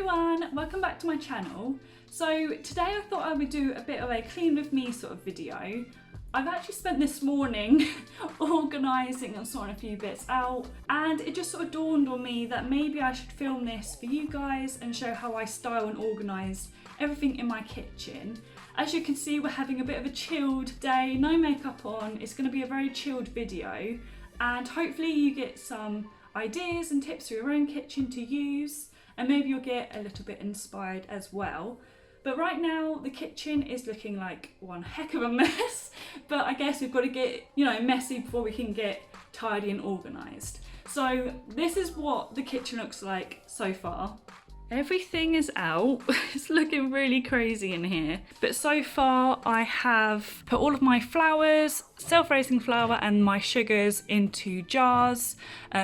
everyone, welcome back to my channel. So today I thought I would do a bit of a clean with me sort of video. I've actually spent this morning organising and sorting a few bits out, and it just sort of dawned on me that maybe I should film this for you guys and show how I style and organise everything in my kitchen. As you can see, we're having a bit of a chilled day, no makeup on. It's going to be a very chilled video, and hopefully you get some ideas and tips for your own kitchen to use, and maybe you'll get a little bit inspired as well. But right now the kitchen is looking like one heck of a mess, but I guess we've got to get, messy before we can get tidy and organised. So this is what the kitchen looks like so far. Everything is out. It's looking really crazy in here. But so far I have put all of my flours, self-raising flour and my sugars into jars,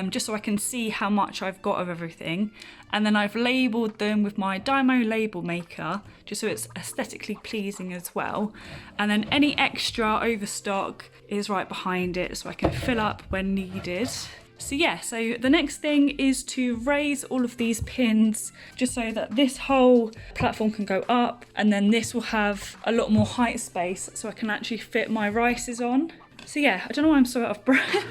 just so I can see how much I've got of everything. And then I've labelled them with my Dymo label maker, just so it's aesthetically pleasing as well. And then any extra overstock is right behind it, so I can fill up when needed. So yeah, so the next thing is to raise all of these pins just so that this whole platform can go up, and then this will have a lot more height space so I can actually fit my rices on. So yeah, I don't know why I'm so out of breath.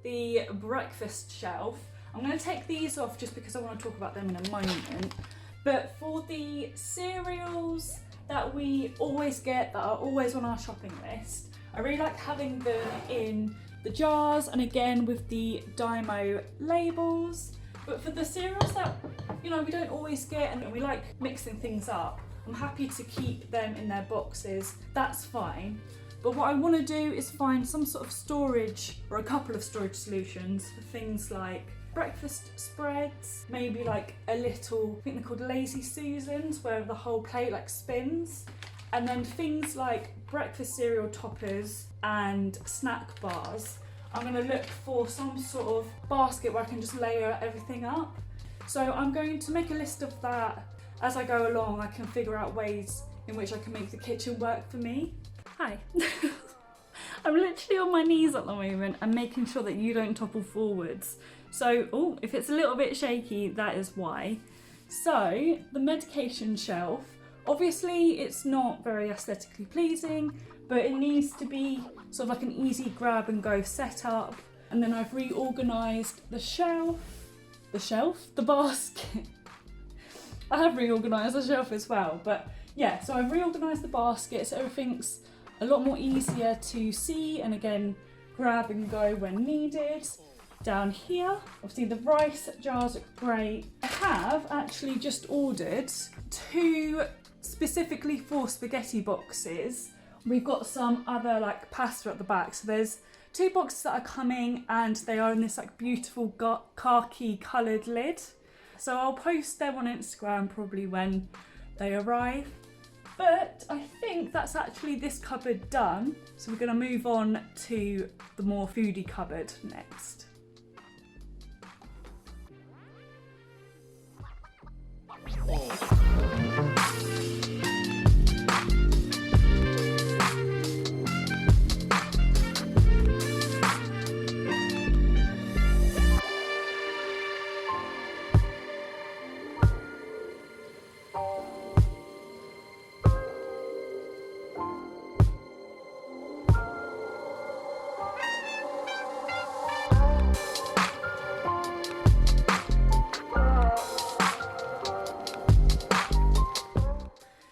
The breakfast shelf. I'm going to take these off just because I want to talk about them in a moment. But for the cereals that we always get, that are always on our shopping list, I really like having them in the jars and again with the Dymo labels. But for the cereals that we don't always get and we like mixing things up, I'm happy to keep them in their boxes. That's fine. But what I want to do is find some sort of storage or a couple of storage solutions for things like breakfast spreads, maybe like a little, I think they're called Lazy Susans, where the whole plate like spins, and then things like breakfast cereal toppers and snack bars. I'm going to look for some sort of basket where I can just layer everything up. So I'm going to make a list of that. As I go along, I can figure out ways in which I can make the kitchen work for me. Hi. I'm literally on my knees at the moment and making sure that you don't topple forwards. So, if it's a little bit shaky, that is why. So, the medication shelf, obviously it's not very aesthetically pleasing, but it needs to be sort of like an easy grab and go setup. And then I've reorganised the basket. I have reorganised the shelf as well, but yeah, so I've reorganised the basket so everything's a lot more easier to see and again grab and go when needed. Down here, obviously the rice jars look great. I have actually just ordered 2 specifically for spaghetti boxes. We've got some other like pasta at the back, so there's 2 boxes that are coming and they are in this like beautiful khaki coloured lid. So I'll post them on Instagram probably when they arrive. But I think that's actually this cupboard done. So we're going to move on to the more foodie cupboard next.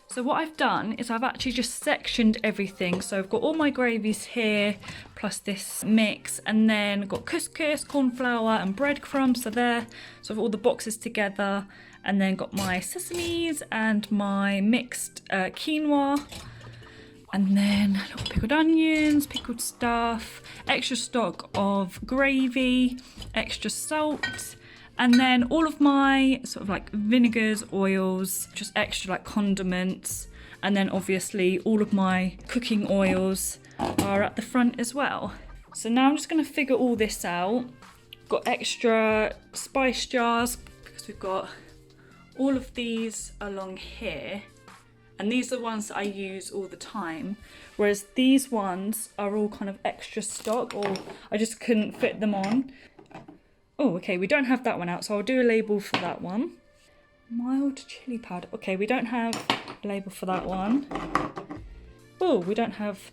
So what I've done is I've actually just sectioned everything. So I've got all my gravies here, plus this mix, and then got couscous, corn flour and breadcrumbs are there. So I've got all the boxes together, and then got my sesames and my mixed quinoa. And then little pickled onions, pickled stuff, extra stock of gravy, extra salt, and then all of my sort of like vinegars, oils, just extra like condiments, and then obviously all of my cooking oils are at the front as well. So now I'm just going to figure all this out. Got extra spice jars because we've got all of these along here, and these are the ones that I use all the time, whereas these ones are all kind of extra stock, or I just couldn't fit them on. Oh, okay, we don't have that one out, so I'll do a label for that one. Mild chili powder. Okay, we don't have a label for that one. Oh, we don't have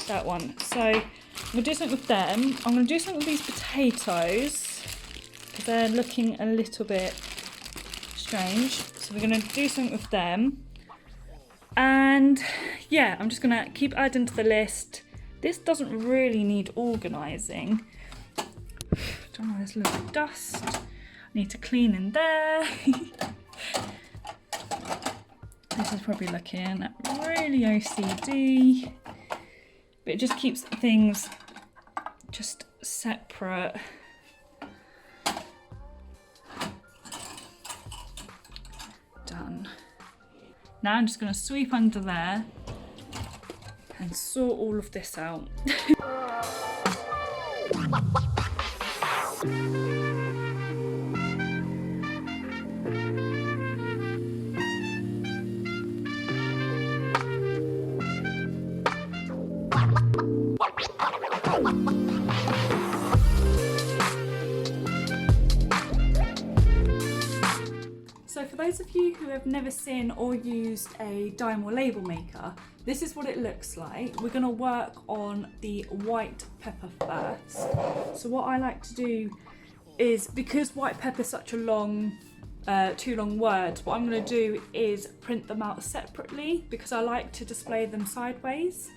that one. So I'm gonna do something with them. I'm gonna do something with these potatoes because they're looking a little bit strange. So we're gonna do something with them. And yeah, I'm just gonna keep adding to the list. This doesn't really need organising. Don't know, there's a little bit of dust. I need to clean in there. This is probably looking really OCD, but it just keeps things just separate. Done. Now I'm just going to sweep under there and sort all of this out. So for those of you who have never seen or used a dime or label maker, this is what it looks like. We're going to work on the white pepper first. So what I like to do is, because white pepper is such a long, two long words, what I'm going to do is print them out separately because I like to display them sideways.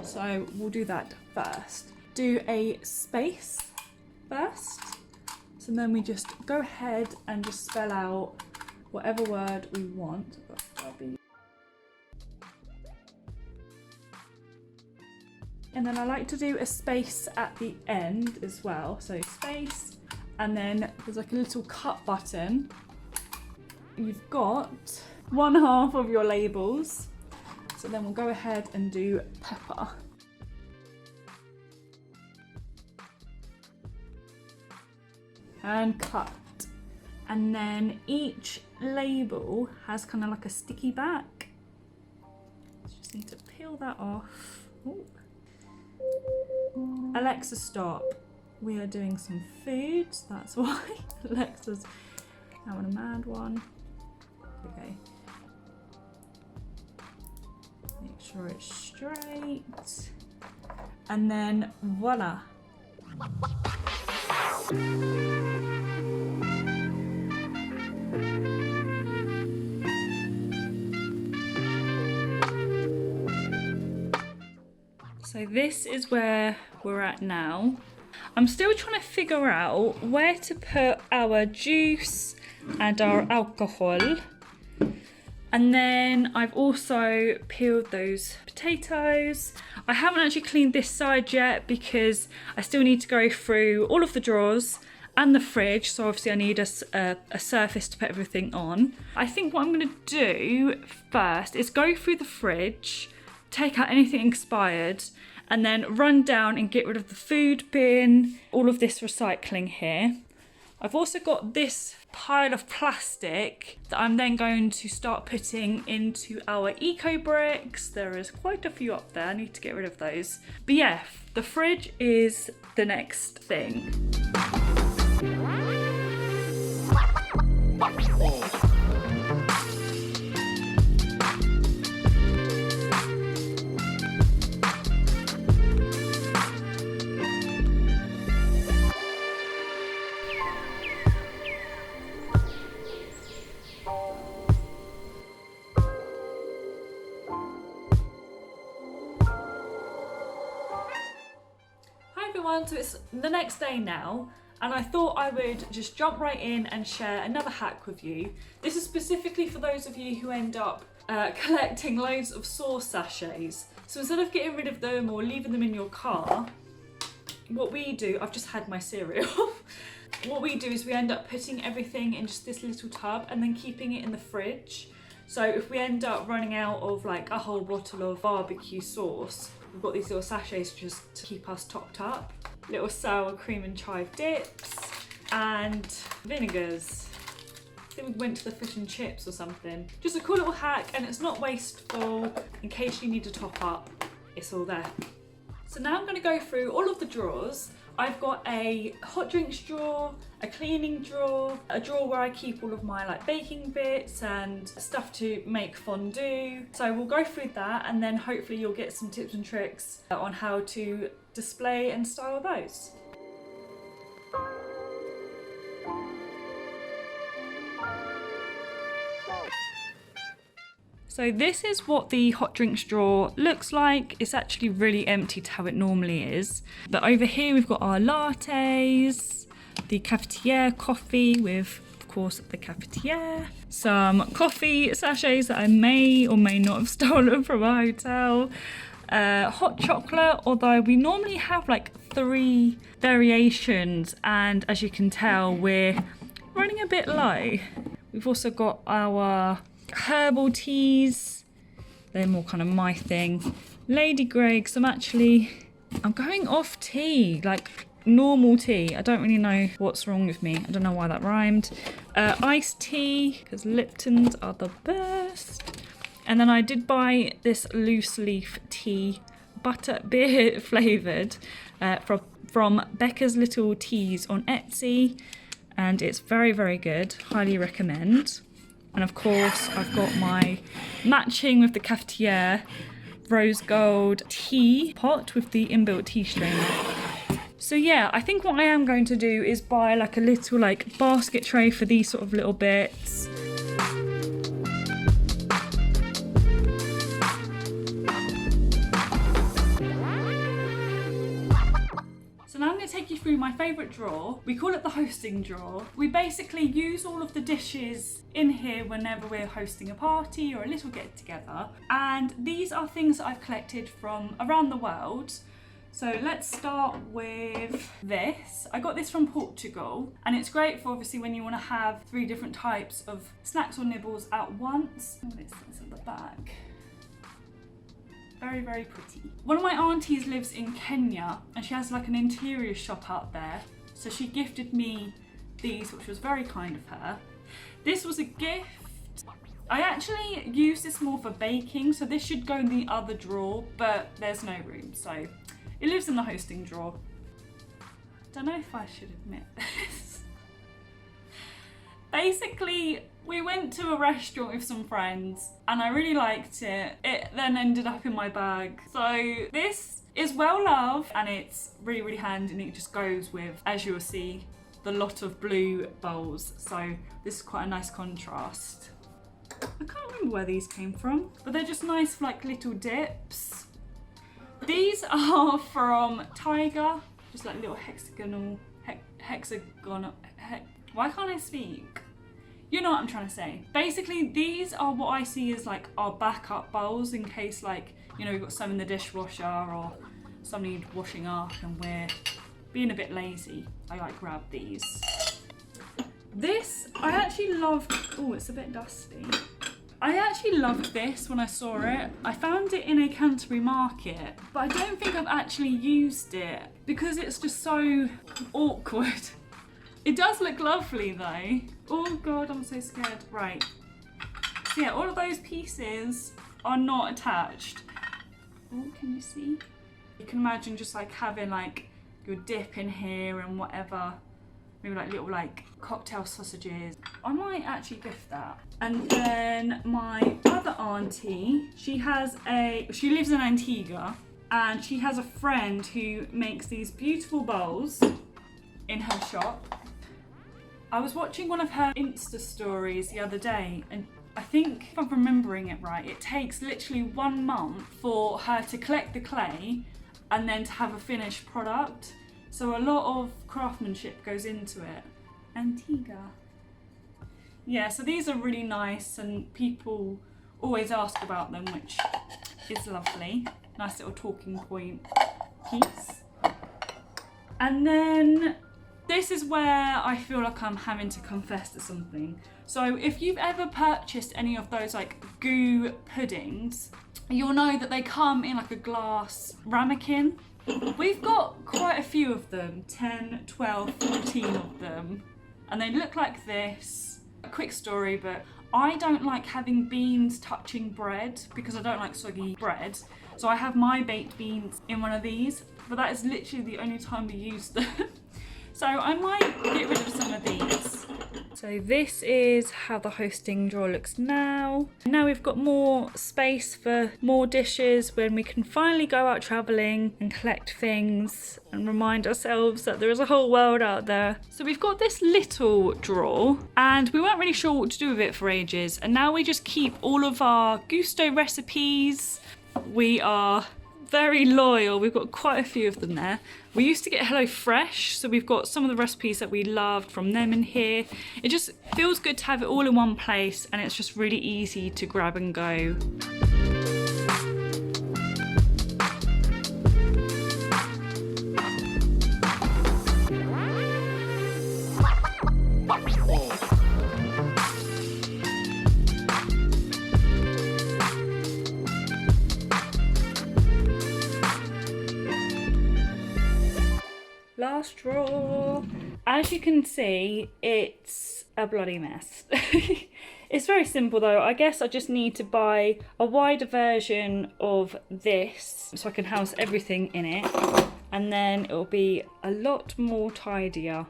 So we'll do that first. Do a space first. So then we just go ahead and just spell out whatever word we want. And then I like to do a space at the end as well. So space, and then there's like a little cut button. You've got 1/2 of your labels. So then we'll go ahead and do pepper. And cut. And then each label has kind of like a sticky back. Just need to peel that off. Ooh. Alexa, stop. We are doing some food, that's why. Alexa's having a mad one. Okay. Make sure it's straight. And then voila. So this is where we're at now. I'm still trying to figure out where to put our juice and our alcohol. And then I've also peeled those potatoes. I haven't actually cleaned this side yet because I still need to go through all of the drawers and the fridge. So obviously I need a surface to put everything on. I think what I'm gonna do first is go through the fridge, take out anything expired, and then run down and get rid of the food bin, all of this recycling here. I've also got this pile of plastic that I'm then going to start putting into our eco bricks. There is quite a few up there, I need to get rid of those. But yeah, the fridge is the next thing. So it's the next day now, and I thought I would just jump right in and share another hack with you. This is specifically for those of you who end up collecting loads of sauce sachets. So instead of getting rid of them or leaving them in your car, what we do, I've just had my cereal. What we do is we end up putting everything in just this little tub and then keeping it in the fridge. So if we end up running out of like a whole bottle of barbecue sauce, we've got these little sachets just to keep us topped up. Little sour cream and chive dips and vinegars. I think we went to the fish and chips or something. Just a cool little hack, and it's not wasteful. In case you need to top up, it's all there. So now I'm going to go through all of the drawers. I've got a hot drinks drawer, a cleaning drawer, a drawer where I keep all of my like baking bits and stuff to make fondue. So we'll go through that, and then hopefully you'll get some tips and tricks on how to display and style those. So this is what the hot drinks drawer looks like. It's actually really empty to how it normally is. But over here we've got our lattes, the cafetiere coffee with, of course, the cafetiere, some coffee sachets that I may or may not have stolen from a hotel, hot chocolate, although we normally have like 3 variations, and as you can tell, we're running a bit low. We've also got our herbal teas. They're more kind of my thing. Lady Greg's, I'm going off tea, like normal tea. I don't really know what's wrong with me. I don't know why that rhymed. Iced tea, because Lipton's are the best. And then I did buy this loose leaf tea, butter beer flavoured, from Becca's Little Teas on Etsy. And it's very, very good. Highly recommend. And of course, I've got my matching with the cafetiere rose gold tea pot with the inbuilt tea strainer. So yeah, I think what I am going to do is buy like a little like basket tray for these sort of little bits. So now I'm going to take you through my favourite drawer. We call it the hosting drawer. We basically use all of the dishes in here whenever we're hosting a party or a little get together. And these are things that I've collected from around the world. So let's start with this. I got this from Portugal, and it's great for obviously when you want to have 3 different types of snacks or nibbles at once. Oh, this is at the back. Very, very pretty. One of my aunties lives in Kenya, and she has like an interior shop out there. So she gifted me these, which was very kind of her. This was a gift. I actually use this more for baking, so this should go in the other drawer, but there's no room, so it lives in the hosting drawer. Don't know if I should admit this. Basically, we went to a restaurant with some friends and I really liked it. It then ended up in my bag. So this is well loved and it's really, really handy, and it just goes with, as you'll see, the lot of blue bowls. So this is quite a nice contrast. I can't remember where these came from, but they're just nice like little dips. These are from Tiger, just like little why can't I speak? You know what I'm trying to say. Basically, these are what I see as like our backup bowls in case, like, you know, we've got some in the dishwasher or some need washing up and we're being a bit lazy. I like grab these. This, I actually loved, oh, it's a bit dusty. I actually loved this when I saw it. I found it in a Canterbury market, but I don't think I've actually used it because it's just so awkward. It does look lovely though. Oh God, I'm so scared. Right. So yeah, all of those pieces are not attached. Oh, can you see? You can imagine just like having like your dip in here and whatever. Maybe like little like cocktail sausages. I might actually gift that. And then my other auntie, she lives in Antigua, and she has a friend who makes these beautiful bowls in her shop. I was watching one of her Insta stories the other day, and I think, if I'm remembering it right, it takes literally 1 month for her to collect the clay and then to have a finished product. So a lot of craftsmanship goes into it. Antigua. Yeah, so these are really nice and people always ask about them, which is lovely. Nice little talking point piece. And then this is where I feel like I'm having to confess to something. So if you've ever purchased any of those like goo puddings, you'll know that they come in like a glass ramekin. We've got quite a few of them, 10, 12, 14 of them. And they look like this. A quick story, but I don't like having beans touching bread because I don't like soggy bread. So I have my baked beans in one of these, but that is literally the only time we use them. So I might get rid of some of these. So this is how the hosting drawer looks now. Now we've got more space for more dishes when we can finally go out traveling and collect things and remind ourselves that there is a whole world out there. So we've got this little drawer and we weren't really sure what to do with it for ages. And now we just keep all of our Gusto recipes. We are very loyal. We've got quite a few of them there. We used to get HelloFresh, so we've got some of the recipes that we loved from them in here. It just feels good to have it all in one place and it's just really easy to grab and go. Last drawer. As you can see, it's a bloody mess. It's very simple though. I guess I just need to buy a wider version of this so I can house everything in it, and then it'll be a lot more tidier.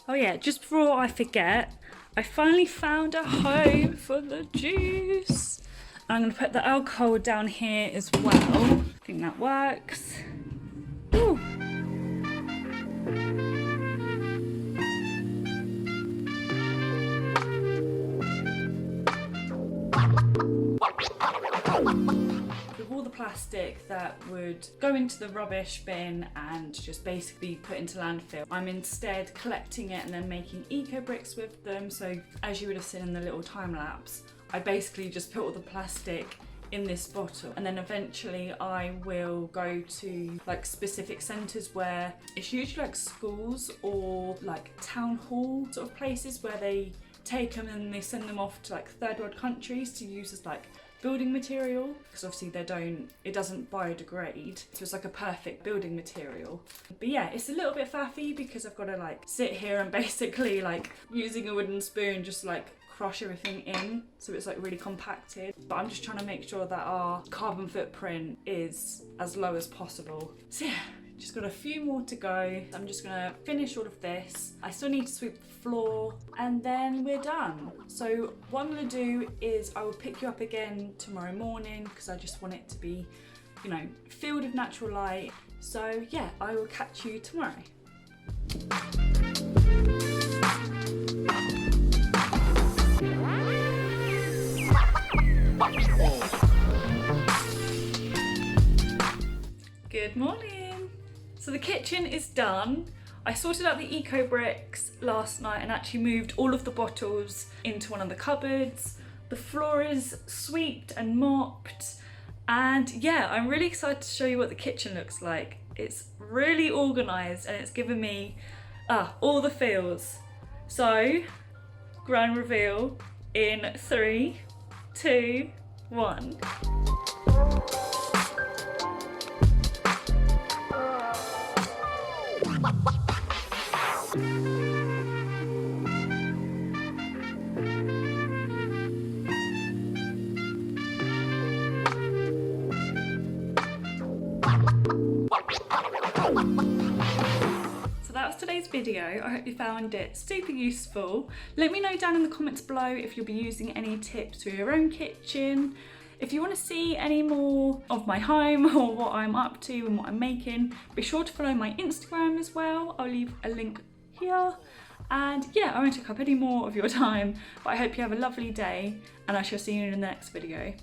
Oh yeah, just before I forget, I finally found a home for the juice. I'm going to put the alcohol down here as well. I think that works. Ooh. With all the plastic that would go into the rubbish bin and just basically put into landfill, I'm instead collecting it and then making eco bricks with them. So as you would have seen in the little time lapse, I basically just put all the plastic in this bottle, and then eventually I will go to like specific centres where it's usually like schools or like town hall sort of places where they take them and they send them off to like third world countries to use as like building material, because obviously it doesn't biodegrade, so it's like a perfect building material. But yeah, it's a little bit faffy because I've got to like sit here and basically like using a wooden spoon just like crush everything in so it's like really compacted. But I'm just trying to make sure that our carbon footprint is as low as possible. So yeah, just got a few more to go. I'm just gonna finish all of this. I still need to sweep the floor and then we're done. So what I'm gonna do is I will pick you up again tomorrow morning because I just want it to be, you know, filled with natural light. So yeah, I will catch you tomorrow. Good morning. So the kitchen is done. I sorted out the eco bricks last night and actually moved all of the bottles into one of the cupboards. The floor is swept and mopped, and yeah, I'm really excited to show you what the kitchen looks like. It's really organised and it's given me all the feels. So grand reveal in 3, 2, 1. So that was today's video. I hope you found it super useful. Let me know down in the comments below if you'll be using any tips for your own kitchen. If you want to see any more of my home or what I'm up to and what I'm making, be sure to follow my Instagram as well. I'll leave a link here. And yeah, I won't take up any more of your time, but I hope you have a lovely day and I shall see you in the next video.